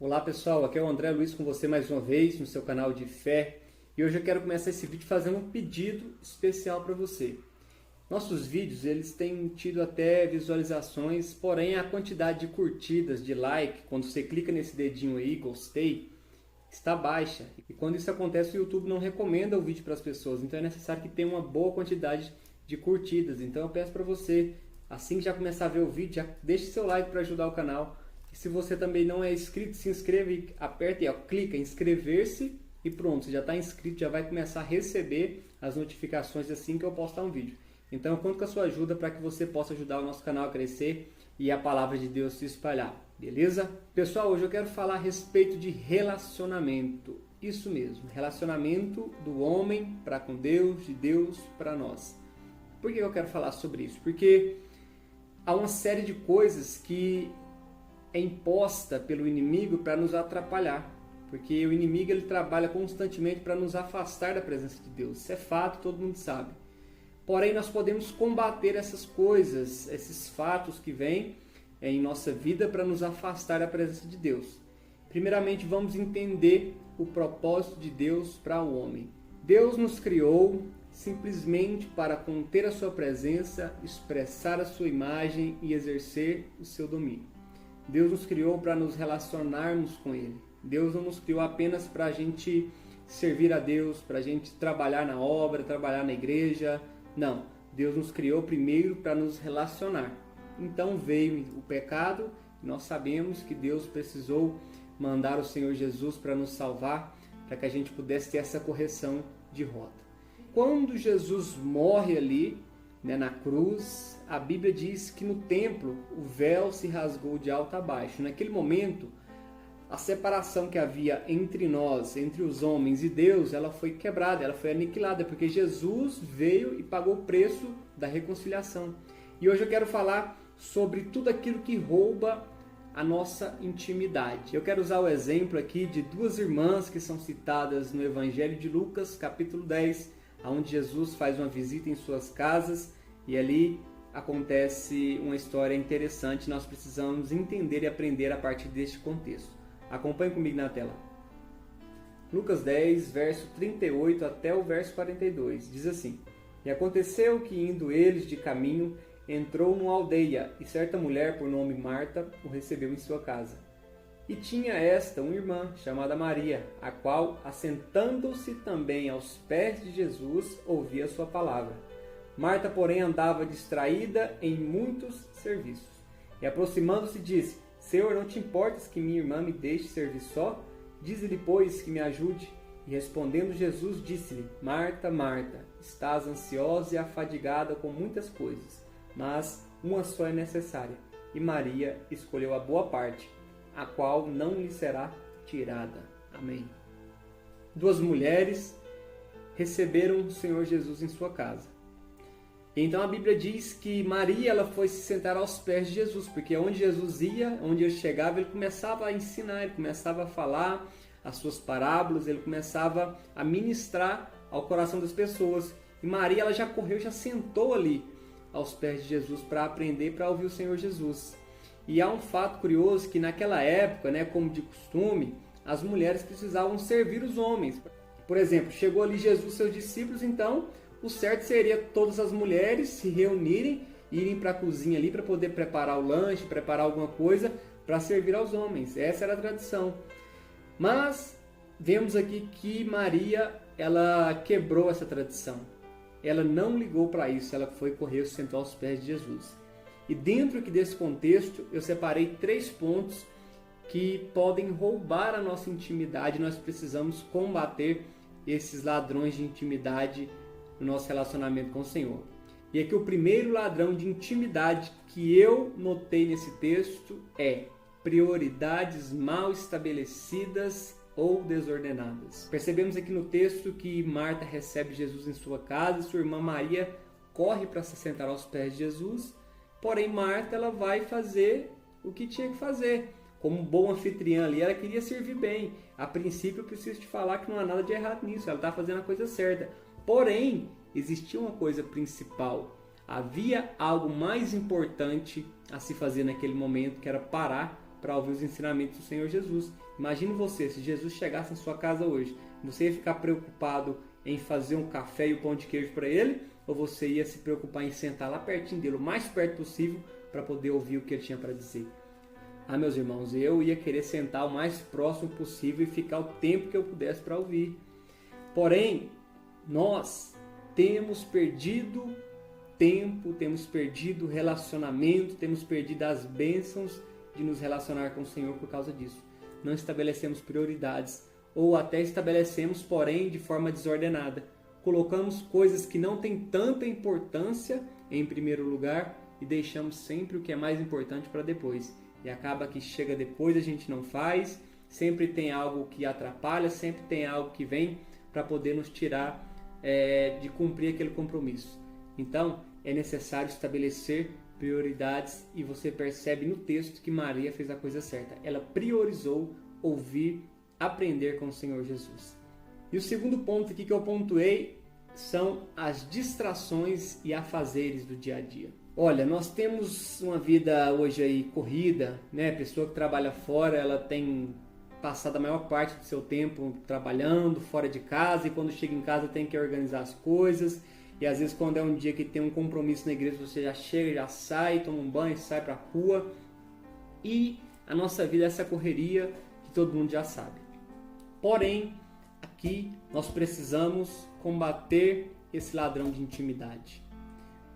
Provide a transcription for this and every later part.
Olá pessoal, aqui é o André Luiz com você mais uma vez no seu canal de fé e hoje eu quero começar esse vídeo fazendo um pedido especial para você. Nossos vídeos eles têm tido até visualizações, porém a quantidade de curtidas, de like, quando você clica nesse dedinho aí, gostei, está baixa. E quando isso acontece o YouTube não recomenda o vídeo para as pessoas, então é necessário que tenha uma boa quantidade de curtidas. Então eu peço para você, assim que já começar a ver o vídeo, já deixe seu like para ajudar o canal. E se você também não é inscrito, se inscreva e aperta aí, clica em inscrever-se e pronto, você já está inscrito, já vai começar a receber as notificações assim que eu postar um vídeo. Então eu conto com a sua ajuda para que você possa ajudar o nosso canal a crescer e a palavra de Deus se espalhar, beleza? Pessoal, hoje eu quero falar a respeito de relacionamento, isso mesmo, relacionamento do homem para com Deus, de Deus para nós. Por que eu quero falar sobre isso? Porque há uma série de coisas que é imposta pelo inimigo para nos atrapalhar, porque o inimigo ele trabalha constantemente para nos afastar da presença de Deus. Isso é fato, todo mundo sabe. Porém, nós podemos combater essas coisas, esses fatos que vêm em nossa vida para nos afastar da presença de Deus. Primeiramente, vamos entender o propósito de Deus para o homem. Deus nos criou simplesmente para conter a sua presença, expressar a sua imagem e exercer o seu domínio. Deus nos criou para nos relacionarmos com Ele. Deus não nos criou apenas para a gente servir a Deus, para a gente trabalhar na obra, trabalhar na igreja. Não, Deus nos criou primeiro para nos relacionar. Então veio o pecado, e nós sabemos que Deus precisou mandar o Senhor Jesus para nos salvar, para que a gente pudesse ter essa correção de rota. Quando Jesus morre ali, na cruz, a Bíblia diz que no templo o véu se rasgou de alto a baixo. Naquele momento, a separação que havia entre nós, entre os homens e Deus, ela foi quebrada, ela foi aniquilada, porque Jesus veio e pagou o preço da reconciliação. E hoje eu quero falar sobre tudo aquilo que rouba a nossa intimidade. Eu quero usar o exemplo aqui de duas irmãs que são citadas no Evangelho de Lucas, capítulo 10, onde Jesus faz uma visita em suas casas e ali acontece uma história interessante. Nós precisamos entender e aprender a partir deste contexto. Acompanhe comigo na tela. Lucas 10, verso 38 até o verso 42, diz assim: E aconteceu que, indo eles de caminho, entrou numa aldeia, e certa mulher, por nome Marta, o recebeu em sua casa. E tinha esta uma irmã, chamada Maria, a qual, assentando-se também aos pés de Jesus, ouvia a sua palavra. Marta, porém, andava distraída em muitos serviços. E aproximando-se, disse: Senhor, não te importas que minha irmã me deixe servir só? Dize-lhe, pois, que me ajude. E respondendo Jesus, disse-lhe: Marta, Marta, estás ansiosa e afadigada com muitas coisas, mas uma só é necessária. E Maria escolheu a boa parte, a qual não lhe será tirada. Amém. Duas mulheres receberam o Senhor Jesus em sua casa. Então a Bíblia diz que Maria ela foi se sentar aos pés de Jesus, porque onde Jesus ia, onde ele chegava, ele começava a ensinar, ele começava a falar as suas parábolas, ele começava a ministrar ao coração das pessoas. E Maria ela já correu, já sentou ali aos pés de Jesus para aprender, para ouvir o Senhor Jesus. E há um fato curioso que naquela época, como de costume, as mulheres precisavam servir os homens. Por exemplo, chegou ali Jesus e seus discípulos, então o certo seria todas as mulheres se reunirem, irem para a cozinha ali para poder preparar o lanche, preparar alguma coisa para servir aos homens. Essa era a tradição. Mas vemos aqui que Maria, ela quebrou essa tradição. Ela não ligou para isso, ela foi correr e se sentou aos pés de Jesus. E dentro aqui desse contexto, eu separei 3 pontos que podem roubar a nossa intimidade. Nós precisamos combater esses ladrões de intimidade no nosso relacionamento com o Senhor. E aqui o primeiro ladrão de intimidade que eu notei nesse texto é prioridades mal estabelecidas ou desordenadas. Percebemos aqui no texto que Marta recebe Jesus em sua casa e sua irmã Maria corre para se sentar aos pés de Jesus. Porém, Marta ela vai fazer o que tinha que fazer. Como boa anfitriã ali, ela queria servir bem. A princípio, eu preciso te falar que não há nada de errado nisso. Ela está fazendo a coisa certa. Porém, existia uma coisa principal. Havia algo mais importante a se fazer naquele momento, que era parar para ouvir os ensinamentos do Senhor Jesus. Imagine você, se Jesus chegasse na sua casa hoje, você ia ficar preocupado em fazer um café e o pão de queijo para ele? Ou você ia se preocupar em sentar lá pertinho dele, o mais perto possível, para poder ouvir o que ele tinha para dizer? Ah, meus irmãos, eu ia querer sentar o mais próximo possível e ficar o tempo que eu pudesse para ouvir. Porém, nós temos perdido tempo, temos perdido relacionamento, temos perdido as bênçãos de nos relacionar com o Senhor por causa disso. Não estabelecemos prioridades, ou até estabelecemos, porém, de forma desordenada. Colocamos coisas que não têm tanta importância em primeiro lugar e deixamos sempre o que é mais importante para depois. E acaba que chega depois a gente não faz, sempre tem algo que atrapalha, sempre tem algo que vem para poder nos tirar de cumprir aquele compromisso. Então, é necessário estabelecer prioridades e você percebe no texto que Maria fez a coisa certa. Ela priorizou ouvir, aprender com o Senhor Jesus. E o segundo ponto aqui que eu pontuei são as distrações e afazeres do dia a dia. Olha, nós temos uma vida hoje aí corrida, né? A pessoa que trabalha fora, ela tem passado a maior parte do seu tempo trabalhando fora de casa e quando chega em casa tem que organizar as coisas. E às vezes quando é um dia que tem um compromisso na igreja, você já chega, já sai, toma um banho, sai para a rua. E a nossa vida é essa correria que todo mundo já sabe. Porém, aqui nós precisamos combater esse ladrão de intimidade.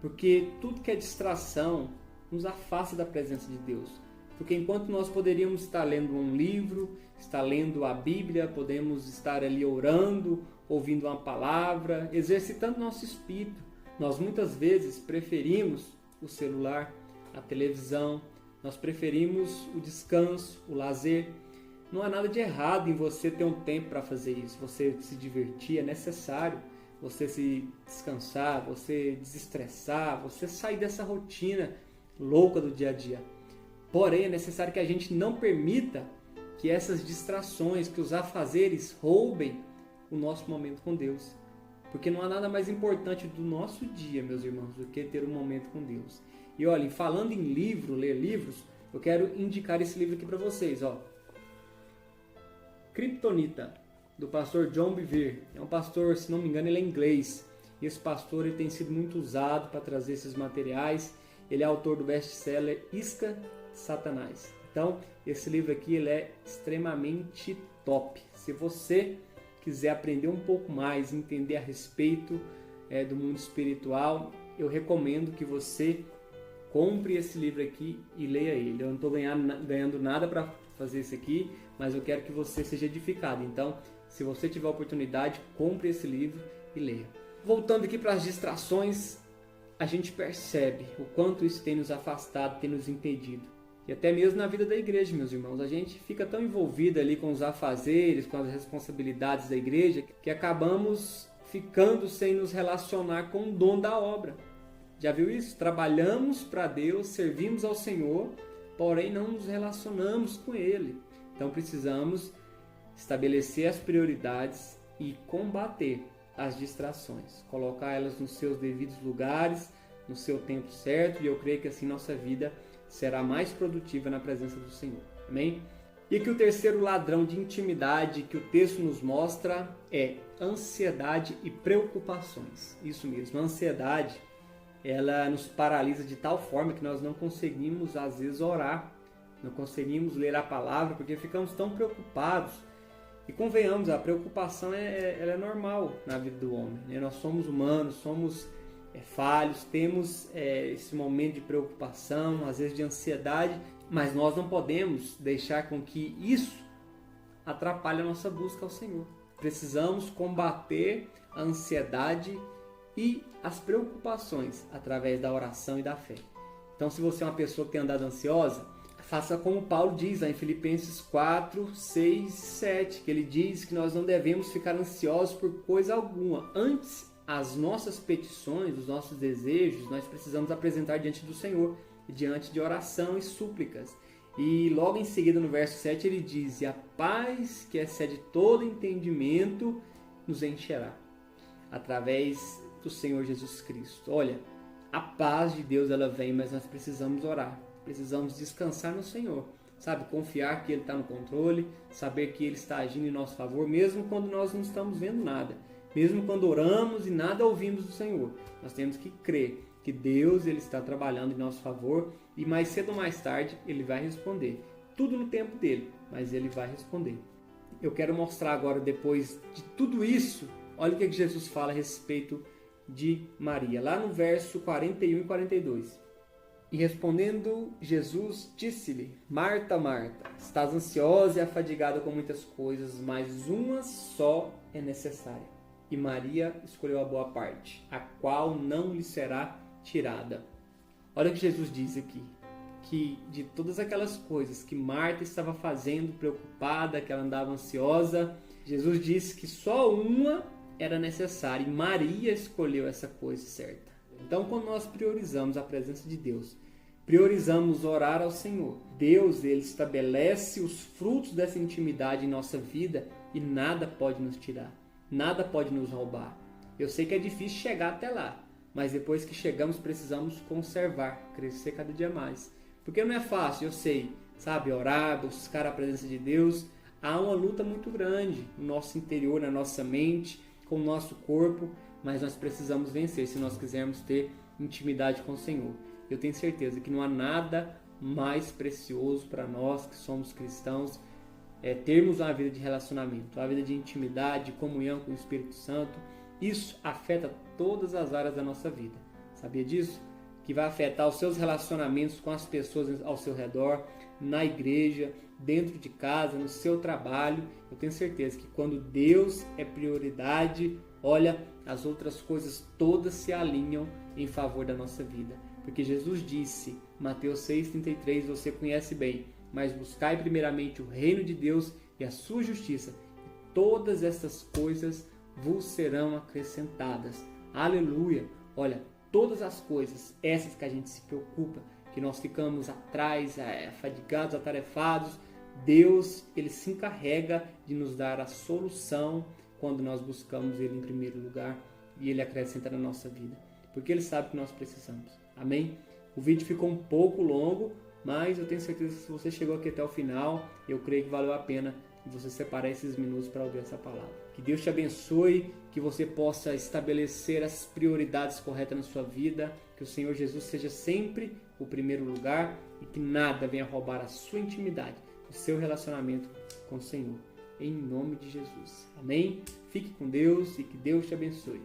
Porque tudo que é distração nos afasta da presença de Deus. Porque enquanto nós poderíamos estar lendo um livro, estar lendo a Bíblia, podemos estar ali orando, ouvindo uma palavra, exercitando nosso espírito, nós muitas vezes preferimos o celular, a televisão, nós preferimos o descanso, o lazer. Não há nada de errado em você ter um tempo para fazer isso, você se divertir, é necessário você se descansar, você desestressar, você sair dessa rotina louca do dia a dia. Porém, é necessário que a gente não permita que essas distrações, que os afazeres roubem o nosso momento com Deus. Porque não há nada mais importante do nosso dia, meus irmãos, do que ter um momento com Deus. E olhem, falando em livro, ler livros, eu quero indicar esse livro aqui para vocês. Kryptonita, do pastor John Bevere. É um pastor, se não me engano, ele é inglês. E esse pastor ele tem sido muito usado para trazer esses materiais. Ele é autor do best-seller Isca de Satanás. Então, esse livro aqui ele é extremamente top. Se você quiser aprender um pouco mais, entender a respeito do mundo espiritual, eu recomendo que você compre esse livro aqui e leia ele. Eu não estou ganhando nada para fazer isso aqui, mas eu quero que você seja edificado. Então, se você tiver a oportunidade, compre esse livro e leia. Voltando aqui para as distrações, a gente percebe o quanto isso tem nos afastado, tem nos impedido. E até mesmo na vida da igreja, meus irmãos, a gente fica tão envolvido ali com os afazeres, com as responsabilidades da igreja, que acabamos ficando sem nos relacionar com o dono da obra. Já viu isso? Trabalhamos para Deus, servimos ao Senhor, porém não nos relacionamos com Ele. Então precisamos estabelecer as prioridades e combater as distrações, colocar elas nos seus devidos lugares, no seu tempo certo, e eu creio que assim nossa vida será mais produtiva na presença do Senhor. Amém? E que o terceiro ladrão de intimidade que o texto nos mostra é ansiedade e preocupações. Isso mesmo, a ansiedade, ela nos paralisa de tal forma que nós não conseguimos, às vezes, orar, não conseguimos ler a palavra, porque ficamos tão preocupados. E convenhamos, a preocupação ela é normal na vida do homem, né? Nós somos humanos, somos falhos, temos esse momento de preocupação, às vezes de ansiedade, mas nós não podemos deixar com que isso atrapalhe a nossa busca ao Senhor. Precisamos combater a ansiedade e as preocupações através da oração e da fé. Então, se você é uma pessoa que tem andado ansiosa, faça como Paulo diz lá em Filipenses 4, 6 e 7, que ele diz que nós não devemos ficar ansiosos por coisa alguma. Antes, as nossas petições, os nossos desejos, nós precisamos apresentar diante do Senhor, diante de oração e súplicas. E logo em seguida, no verso 7, ele diz: e a paz que excede todo entendimento nos encherá, através do Senhor Jesus Cristo. Olha, a paz de Deus ela vem, mas nós precisamos orar, precisamos descansar no Senhor. sabe? Confiar que Ele está no controle, saber que Ele está agindo em nosso favor, mesmo quando nós não estamos vendo nada. Mesmo quando oramos e nada ouvimos do Senhor. Nós temos que crer que Deus Ele está trabalhando em nosso favor e mais cedo ou mais tarde Ele vai responder. Tudo no tempo dele, mas Ele vai responder. Eu quero mostrar agora, depois de tudo isso, olha o que Jesus fala a respeito de Maria. Lá no verso 41 e 42. E respondendo Jesus, disse-lhe: Marta, Marta, estás ansiosa e afadigada com muitas coisas, mas uma só é necessária. E Maria escolheu a boa parte, a qual não lhe será tirada. Olha o que Jesus diz aqui. Que de todas aquelas coisas que Marta estava fazendo, preocupada, que ela andava ansiosa, Jesus disse que só uma era necessária. E Maria escolheu essa coisa certa. Então, quando nós priorizamos a presença de Deus, priorizamos orar ao Senhor, Deus Ele estabelece os frutos dessa intimidade em nossa vida e nada pode nos tirar, nada pode nos roubar. Eu sei que é difícil chegar até lá, mas depois que chegamos precisamos conservar, crescer cada dia mais. Porque não é fácil, eu sei, sabe, orar, buscar a presença de Deus. Há uma luta muito grande no nosso interior, na nossa mente, com o nosso corpo, mas nós precisamos vencer se nós quisermos ter intimidade com o Senhor. Eu tenho certeza que não há nada mais precioso para nós que somos cristãos, termos uma vida de relacionamento, uma vida de intimidade, de comunhão com o Espírito Santo. Isso afeta todas as áreas da nossa vida. Sabia disso? Que vai afetar os seus relacionamentos com as pessoas ao seu redor, na igreja, dentro de casa, no seu trabalho. Eu tenho certeza que quando Deus é prioridade, olha, as outras coisas todas se alinham em favor da nossa vida. Porque Jesus disse, Mateus 6,33, você conhece bem, mas buscai primeiramente o reino de Deus e a sua justiça, e todas essas coisas vos serão acrescentadas. Aleluia! Olha, todas as coisas, essas que a gente se preocupa, que nós ficamos atrás, afadigados, atarefados, Deus, Ele se encarrega de nos dar a solução quando nós buscamos Ele em primeiro lugar e Ele acrescenta na nossa vida, porque Ele sabe que nós precisamos. Amém? O vídeo ficou um pouco longo, mas eu tenho certeza que se você chegou aqui até o final, eu creio que valeu a pena você separar esses minutos para ouvir essa palavra. Que Deus te abençoe, que você possa estabelecer as prioridades corretas na sua vida, que o Senhor Jesus seja sempre o primeiro lugar e que nada venha roubar a sua intimidade, o seu relacionamento com o Senhor. Em nome de Jesus. Amém? Fique com Deus e que Deus te abençoe.